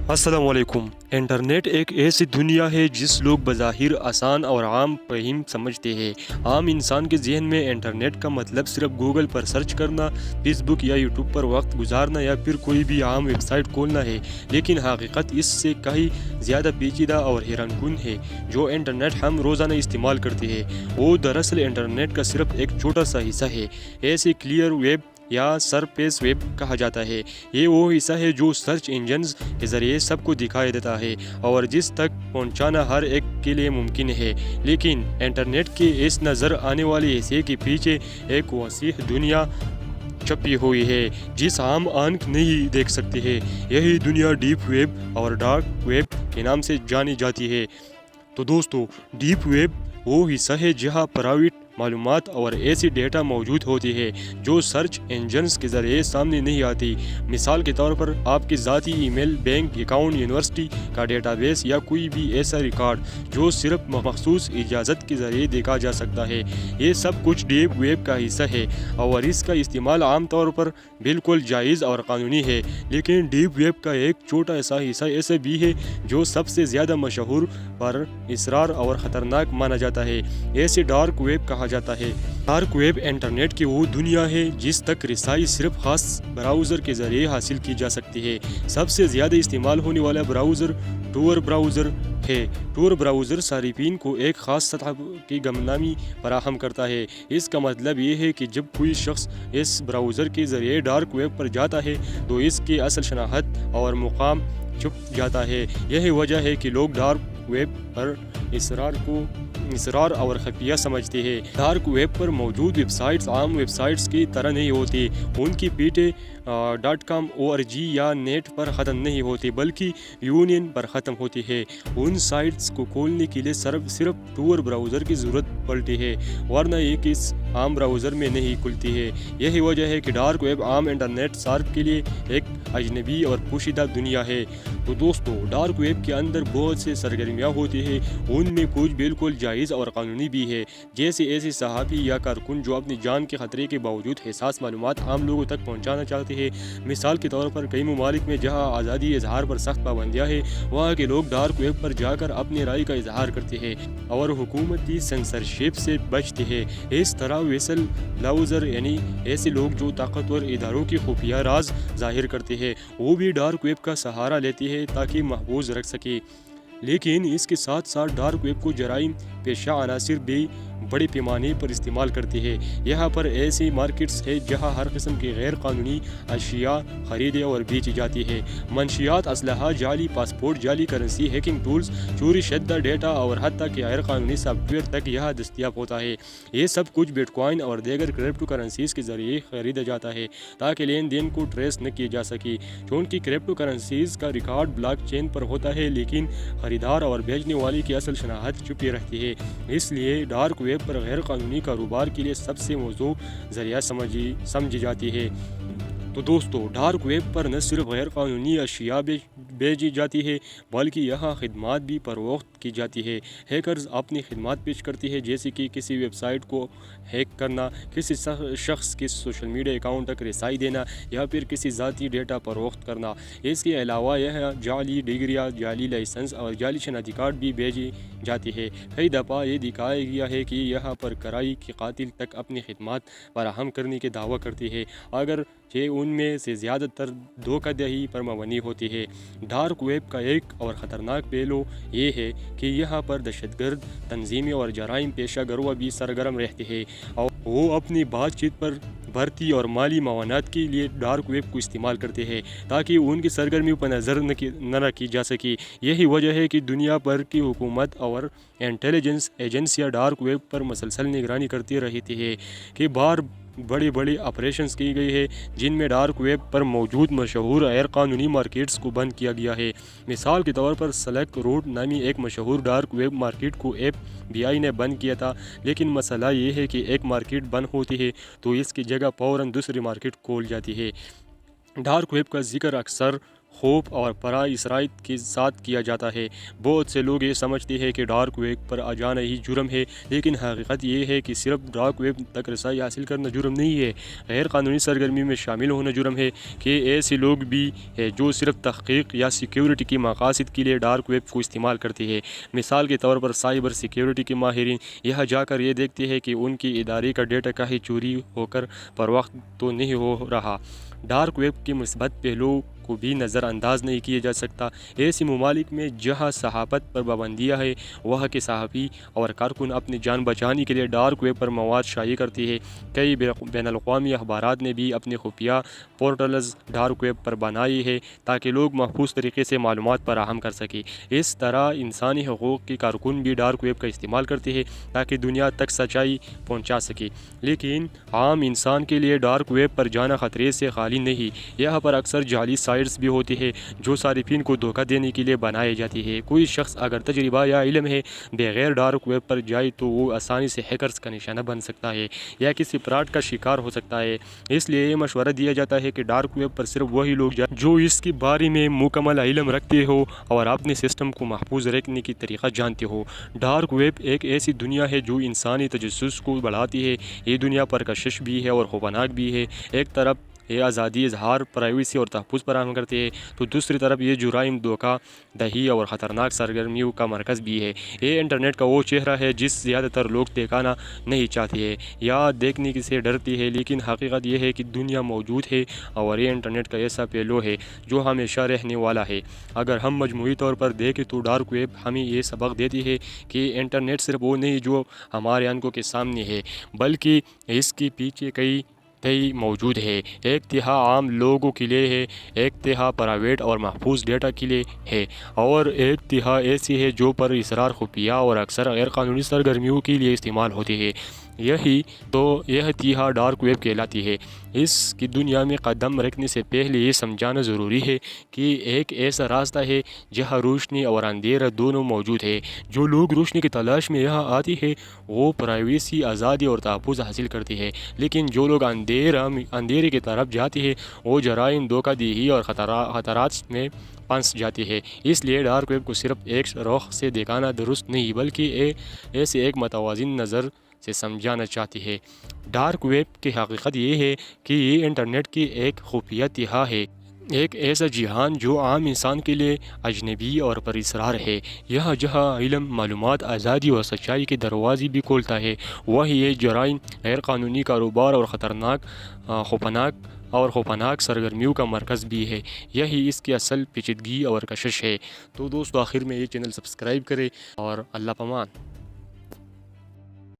अस्सलाम वालेकुम। इंटरनेट एक ऐसी दुनिया है जिस लोग बज़ाहिर आसान और आम फ़हीम समझते हैं। आम इंसान के ज़हन में इंटरनेट का मतलब सिर्फ गूगल पर सर्च करना, फेसबुक या यूट्यूब पर वक्त गुजारना या फिर कोई भी आम वेबसाइट खोलना है। लेकिन हकीकत इससे कहीं ज़्यादा पेचीदा और हैरानकुन है। जो इंटरनेट हम रोज़ाना इस्तेमाल करते हैं वो दरअसल इंटरनेट का सिर्फ एक छोटा सा हिस्सा है। ऐसे क्लियर वेब या सरफेस वेब कहा जाता है। ये वो हिस्सा है जो सर्च इंजन्स के ज़रिए सबको दिखाई देता है और जिस तक पहुंचाना हर एक के लिए मुमकिन है। लेकिन इंटरनेट के इस नज़र आने वाले हिस्से के पीछे एक वसीह दुनिया छपी हुई है जिस आम आंख नहीं देख सकती है। यही दुनिया डीप वेब और डार्क वेब के नाम से जानी जाती है। तो दोस्तों, डीप वेब वो हिस्सा है जहाँ प्राइवेट मालूमात और ऐसी डेटा मौजूद होती है जो सर्च इंजन्स के ज़रिए सामने नहीं आती। मिसाल के तौर पर आपकी ज़ाती ईमेल, बैंक अकाउंट, यूनिवर्सिटी का डेटाबेस या कोई भी ऐसा रिकॉर्ड जो सिर्फ मखसूस इजाज़त के ज़रिए देखा जा सकता है। ये सब कुछ डीप वेब का हिस्सा है और इसका इस्तेमाल आम तौर पर बिल्कुल जायज़ और कानूनी है। लेकिन डीप वेब का एक छोटा सा हिस्सा ऐसा भी है जो सबसे ज़्यादा मशहूर, पर इसरार और ख़तरनाक माना जाता है। ऐसे डार्क वेब कहा जाता है। डार्क वेब इंटरनेट की वो दुनिया है जिस तक रिसाई सिर्फ खास ब्राउज़र के ज़रिए हासिल की जा सकती है। सबसे ज़्यादा इस्तेमाल होने वाला ब्राउज़र टूर ब्राउज़र है। टूर ब्राउज़र सारिफिन को एक ख़ास सतह की गमनामी फराहम करता है। इसका मतलब ये है कि जब कोई शख्स इस ब्राउज़र के ज़रिए डार्क वेब पर जाता है तो इसकी असल शनाख्त और मुकाम छुप जाता है। यही वजह है कि लोग डार्क वेब पर इसरार और खफिया समझते हैं। डार्क वेब पर मौजूद वेबसाइट्स आम वेबसाइट्स की तरह नहीं होती। उनकी पीठे .com.org या नेट पर ख़त्म नहीं होती बल्कि यूनियन पर ख़त्म होती है। उन साइट्स को खोलने के लिए सिर्फ टूर ब्राउज़र की ज़रूरत पड़ती है, वरना ये किस आम ब्राउज़र में नहीं खुलती है। यही वजह है कि डार्क वेब आम इंटरनेट सार्फ के लिए एक अजनबी और पोशीदा दुनिया है। तो दोस्तों, डार्क वेब के अंदर बहुत से सरगर्मियाँ होती हैं। उनमें कुछ बिल्कुल जायज़ और कानूनी भी है, जैसे ऐसे सहाफ़ी या कारकुन जो अपनी जान के ख़तरे के बावजूद हसास मालूमात आम लोगों तक पहुँचाना चाहते हैं। मिसाल के तौर पर कई ममालिक में जहाँ आज़ादी इजहार पर सख्त पाबंदियाँ हैं, वहाँ के लोग डार्क वेब पर जाकर अपनी राय का इजहार करते हैं और हुकूमती सेंसरशिप से बचते हैं। इस तरह वेसल ब्राउज़र यानी ऐसे लोग जो ताकतवर इदारों की खुफिया राज जाहिर करते हैं, वो भी डार्क वेब का सहारा लेती है ताकि महफूज रख सके। लेकिन इसके साथ साथ डार्क वेब को जराइम पेशा अनासिर भी बड़े पैमाने पर इस्तेमाल करते हैं। यहाँ पर ऐसी मार्केट्स है जहाँ हर किस्म की गैर कानूनी अशिया खरीदे और बेची जाती है। मंशियात, असलहा, जाली पासपोर्ट, जाली करेंसी, हैकिंग टूल्स, चोरी शुदा डेटा और हत्ता के गैर कानूनी सॉफ्टवेयर तक यहाँ दस्तियाब होता है। ये सब कुछ बिटकॉइन और दीगर क्रिप्टो करेंसीज के ज़रिए खरीदा जाता है ताकि लेन देन को ट्रेस न किया जा सके। चूँकि क्रिप्टो करेंसीज का रिकॉर्ड ब्लॉक चेन पर होता है, लेकिन खरीदार और बेचने वाले की असल शनाख्त छुपी रहती है। इसलिए डार्क वेब पर गैर कानूनी कारोबार के लिए सबसे मौजूद ज़रिया समझी जाती है। तो दोस्तों, डार्क वेब पर न सिर्फ गैर कानूनी अशिया बेची जाती है बल्कि यहाँ खिदमात भी फरोख्त की जाती है। हैकर्स अपनी खिदमात पेश करती है, जैसे कि किसी वेबसाइट को हैक करना, किसी शख्स के सोशल मीडिया अकाउंट तक रसाई देना या फिर किसी ज़ाती डेटा फरोख्त करना। इसके अलावा यह जाली डिग्रियाँ, जाली लाइसेंस और जाली शनाख्ती कार्ड भी भेजी जाती है। कई दफ़ा ये दिखाया गया है कि यहाँ पर कराई के कातिल तक अपनी खिदमात फराहम करने के दावा करती है, अगर ये उनमें से ज़्यादातर धोखाधड़ी पर मबनी होती है। डार्क वेब का एक और ख़तरनाक पहलू ये है कि यहाँ पर दहशतगर्द तंजीमें और जराइम पेशा गरोह भी सरगर्म रहते हैं और वो अपनी बातचीत पर भर्ती और माली मावनात के लिए डार्क वेब को इस्तेमाल करते हैं ताकि उनकी सरगर्मियों पर नज़र न रखी जा सके। यही वजह है कि दुनिया भर की हुकूमत और इंटेलिजेंस एजेंसियाँ डार्क वेब पर मुसलसल निगरानी करती रहती है कि बड़े ऑपरेशंस की गई है जिनमें डार्क वेब पर मौजूद मशहूर गैर कानूनी मार्केट्स को बंद किया गया है। मिसाल के तौर पर सिल्क रोड नामी एक मशहूर डार्क वेब मार्केट को FBI ने बंद किया था। लेकिन मसला ये है कि एक मार्केट बंद होती है तो इसकी जगह फ़ौरन दूसरी मार्केट खोल जाती है। डार्क वेब का जिक्र अक्सर خوف اور پرائی اسرائیت کے ساتھ کیا جاتا ہے۔ بہت سے لوگ یہ سمجھتے ہیں کہ ڈارک ویب پر آ جانا ہی جرم ہے، لیکن حقیقت یہ ہے کہ صرف ڈارک ویب تک رسائی حاصل کرنا جرم نہیں ہے، غیر قانونی سرگرمی میں شامل ہونا جرم ہے۔ کہ ایسے لوگ بھی ہیں جو صرف تحقیق یا سیکیورٹی کے مقاصد کے لیے ڈارک ویب کو استعمال کرتے ہیں۔ مثال کے طور پر سائبر سیکیورٹی کے ماہرین یہاں جا کر یہ دیکھتے ہیں کہ ان کی ادارے کا ڈیٹا کہیں چوری ہو کر فروخت تو نہیں ہو رہا۔ ڈارک ویب کے مثبت پہلوؤں کو بھی نظر انداز نہیں کیا جا سکتا۔ ایسے ممالک میں جہاں صحافت پر پابندیاں ہیں، وہاں کے صحافی اور کارکن اپنی جان بچانے کے لیے ڈارک ویب پر مواد شائع کرتے ہیں۔ کئی بین الاقوامی اخبارات نے بھی اپنے خفیہ پورٹلز ڈارک ویب پر بنائے ہیں تاکہ لوگ محفوظ طریقے سے معلومات فراہم کر سکیں۔ اس طرح انسانی حقوق کے کارکن بھی ڈارک ویب کا استعمال کرتے ہیں تاکہ دنیا تک سچائی پہنچا سکیں۔ لیکن عام انسان کے لیے ڈارک ویب پر جانا خطرے سے خالی نہیں۔ یہاں پر اکثر جعلی سائٹس بھی ہوتی ہیں جو صارفین کو دھوکہ دینے کے لیے بنائی جاتی ہے۔ کوئی شخص اگر تجربہ یا علم ہے بغیر ڈارک ویب پر جائے تو وہ آسانی سے ہیکرز کا نشانہ بن سکتا ہے یا کسی فراڈ کا شکار ہو سکتا ہے۔ اس لیے یہ مشورہ دیا جاتا ہے کہ ڈارک ویب پر صرف وہی لوگ جائیں جو اس کے بارے میں مکمل علم رکھتے ہو اور اپنے سسٹم کو محفوظ رکھنے کی طریقہ جانتے ہو۔ ڈارک ویب ایک ایسی دنیا ہے جو انسانی تجسس کو بڑھاتی ہے۔ یہ دنیا پرکشش بھی ہے اور خوفناک بھی ہے۔ ایک طرف یہ آزادی اظہار، پرائیویسی اور تحفظ فراہم کرتے ہیں تو دوسری طرف یہ جرائم، دھوکہ دہی اور خطرناک سرگرمیوں کا مرکز بھی ہے۔ یہ انٹرنیٹ کا وہ چہرہ ہے جس زیادہ تر لوگ دکھانا نہیں چاہتے ہیں یا دیکھنے سے ڈرتے ہیں، لیکن حقیقت یہ ہے کہ دنیا موجود ہے اور یہ انٹرنیٹ کا ایسا پہلو ہے جو ہمیشہ رہنے والا ہے۔ اگر ہم مجموعی طور پر دیکھیں تو ڈارک ویب ہمیں یہ سبق دیتی ہے کہ انٹرنیٹ صرف وہ نہیں جو ہمارے آنکھوں کے سامنے ہے، بلکہ اس کے پیچھے کئی موجود ہے۔ ایک تہا عام لوگوں کے لیے ہے، ایک تہا پرائیویٹ اور محفوظ ڈیٹا کے لیے ہے، اور ایک تہا ایسی ہے جو پر اسرار، خفیہ اور اکثر غیر قانونی سرگرمیوں کے لیے استعمال ہوتی ہے۔ یہ تہا ڈارک ویب کہلاتی ہے۔ اس کی دنیا میں قدم رکھنے سے پہلے یہ سمجھانا ضروری ہے کہ ایک ایسا راستہ ہے جہاں روشنی اور اندھیرا دونوں موجود ہے۔ جو لوگ روشنی کی تلاش میں یہاں آتے ہیں وہ پرائیویسی، آزادی اور تحفظ حاصل کرتے ہیں، لیکن جو لوگ اندھیرے کی طرف جاتے ہیں وہ جرائم، دھوکہ دہی اور خطرات میں پھنس جاتے ہیں۔ اس لیے ڈارک ویب کو صرف ایک رخ سے دیکھنا درست نہیں، بلکہ ایسے ایک متوازن نظر سے سمجھانا چاہتی ہے۔ ڈارک ویب کی حقیقت یہ ہے کہ یہ انٹرنیٹ کی ایک خفیہ تہا ہے، ایک ایسا جہان جو عام انسان کے لیے اجنبی اور پر اسرار ہے۔ یہاں جہاں علم، معلومات، آزادی اور سچائی کے دروازے بھی کھولتا ہے، وہیں یہ جرائم، غیر قانونی کاروبار اور خوفناک سرگرمیوں کا مرکز بھی ہے۔ یہی اس کی اصل پیچیدگی اور کشش ہے۔ تو دوستو، آخر میں یہ چینل سبسکرائب کریں اور اللہ پامان۔